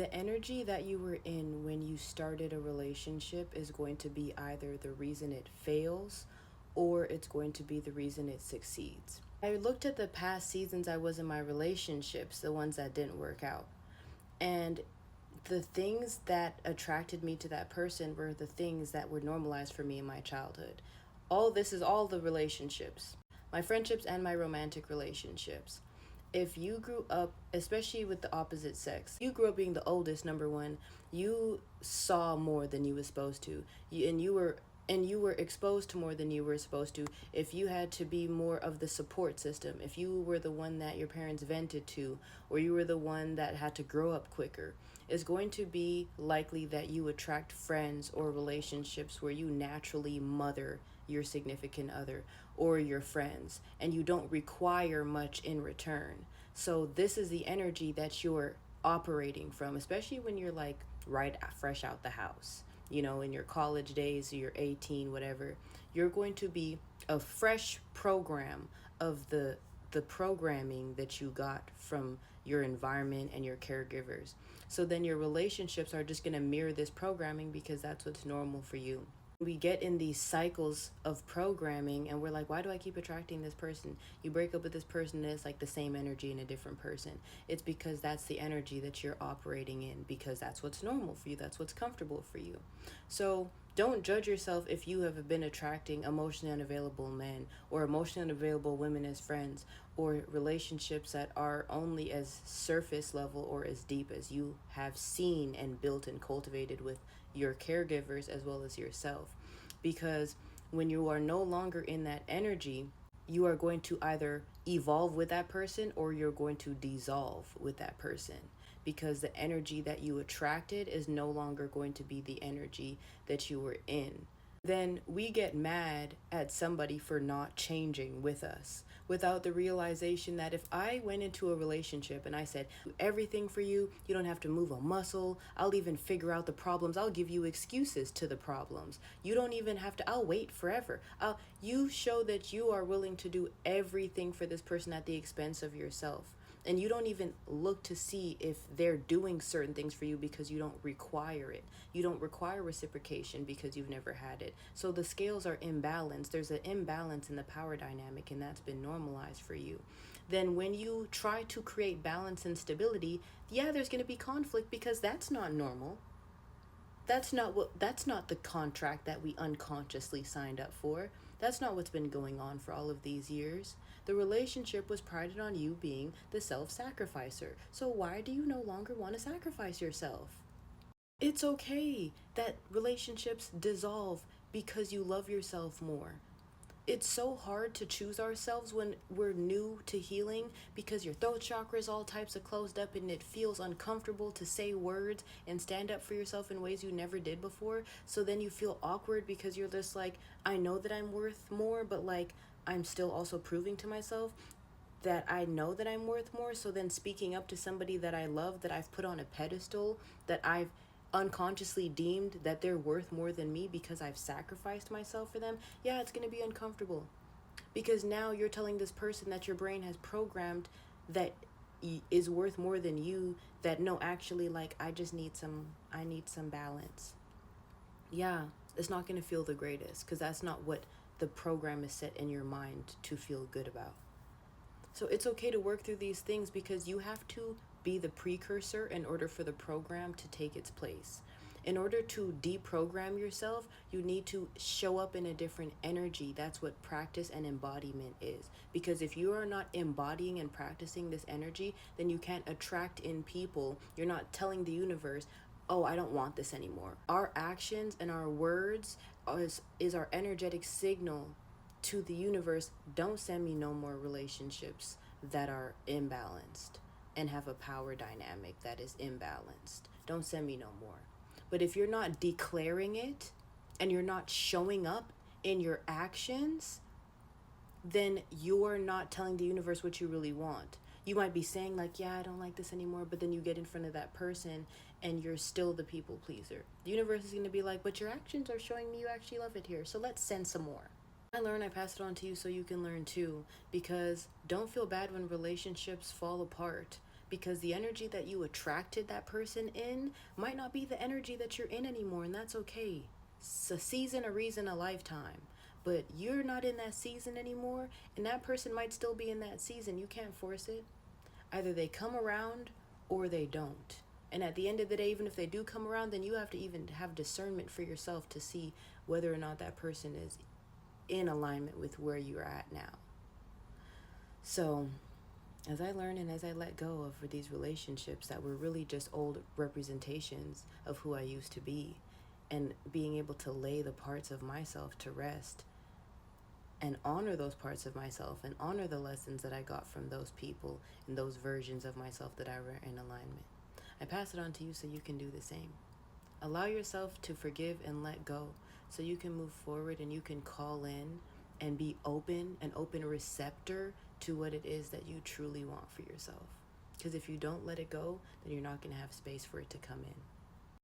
The energy that you were in when you started a relationship is going to be either the reason it fails or it's going to be the reason it succeeds. I looked at the past seasons I was in my relationships, the ones that didn't work out. And the things that attracted me to that person were the things that were normalized for me in my childhood. This is all the relationships, my friendships and my romantic relationships. If you grew up, especially with the opposite sex, you grew up being the oldest, number one, you saw more than you were supposed to. You were exposed to more than you were supposed to. If you had to be more of the support system, if you were the one that your parents vented to, or you were the one that had to grow up quicker, it's going to be likely that you attract friends or relationships where you naturally mother your significant other or your friends, and you don't require much in return. So this is the energy that you're operating from, especially when you're like fresh out the house, in your college days, you're 18, whatever. You're going to be a fresh program of the programming that you got from your environment and your caregivers. So then your relationships are just going to mirror this programming because that's what's normal for you. We get in these cycles of programming and we're like, why do I keep attracting this person? You break up with this person and it's like the same energy in a different person. It's because that's the energy that you're operating in, because that's what's normal for you, that's what's comfortable for you. So don't judge yourself if you have been attracting emotionally unavailable men or emotionally unavailable women as friends, or relationships that are only as surface level or as deep as you have seen and built and cultivated with your caregivers as well as yourself. Because when you are no longer in that energy, you are going to either evolve with that person or you're going to dissolve with that person, because the energy that you attracted is no longer going to be the energy that you were in. Then we get mad at somebody for not changing with us without the realization that if I went into a relationship and I said, everything for you, you don't have to move a muscle, I'll even figure out the problems, I'll give you excuses to the problems, you don't even have to, I'll wait forever. You show that you are willing to do everything for this person at the expense of yourself. And you don't even look to see if they're doing certain things for you because you don't require it. You don't require reciprocation because you've never had it. So the scales are imbalanced. There's an imbalance in the power dynamic, and that's been normalized for you. Then when you try to create balance and stability, yeah, there's going to be conflict because that's not normal. That's not the contract that we unconsciously signed up for. That's not what's been going on for all of these years. The relationship was prided on you being the self-sacrificer. So why do you no longer want to sacrifice yourself? It's okay that relationships dissolve because you love yourself more. It's so hard to choose ourselves when we're new to healing because your throat chakra is all types of closed up and it feels uncomfortable to say words and stand up for yourself in ways you never did before. So then you feel awkward because you're just like, I know that I'm worth more, but like I'm still also proving to myself that I know that I'm worth more. So then speaking up to somebody that I love, that I've put on a pedestal, that I've unconsciously deemed that they're worth more than me because I've sacrificed myself for them, yeah, it's going to be uncomfortable. Because now you're telling this person that your brain has programmed that is worth more than you, that no, actually, like, I need some balance. Yeah, it's not going to feel the greatest because that's not what the program is set in your mind to feel good about. So it's okay to work through these things because you have to be the precursor in order for the program to take its place. In order to deprogram yourself, you need to show up in a different energy. That's what practice and embodiment is. Because if you are not embodying and practicing this energy, then you can't attract in people. You're not telling the universe, oh, I don't want this anymore. Our actions and our words is our energetic signal to the universe. Don't send me no more relationships that are imbalanced and have a power dynamic that is imbalanced. Don't send me no more. But if you're not declaring it and you're not showing up in your actions, then you're not telling the universe what you really want. You might be saying like, yeah, I don't like this anymore, but then you get in front of that person and you're still the people pleaser. The universe is going to be like, but your actions are showing me you actually love it here, so let's send some more. I learn, I pass it on to you so you can learn too, because don't feel bad when relationships fall apart. because the energy that you attracted that person in might not be the energy that you're in anymore, and that's okay. It's a season, a reason, a lifetime. But you're not in that season anymore, and that person might still be in that season. You can't force it. Either they come around or they don't. And at the end of the day, even if they do come around, then you have to even have discernment for yourself to see whether or not that person is in alignment with where you're at now. So, as I learn and as I let go of these relationships that were really just old representations of who I used to be, and being able to lay the parts of myself to rest and honor those parts of myself and honor the lessons that I got from those people and those versions of myself that I were in alignment, I pass it on to you so you can do the same. Allow yourself to forgive and let go so you can move forward and you can call in and be open, an open receptor to what it is that you truly want for yourself. Because if you don't let it go, then you're not going to have space for it to come in.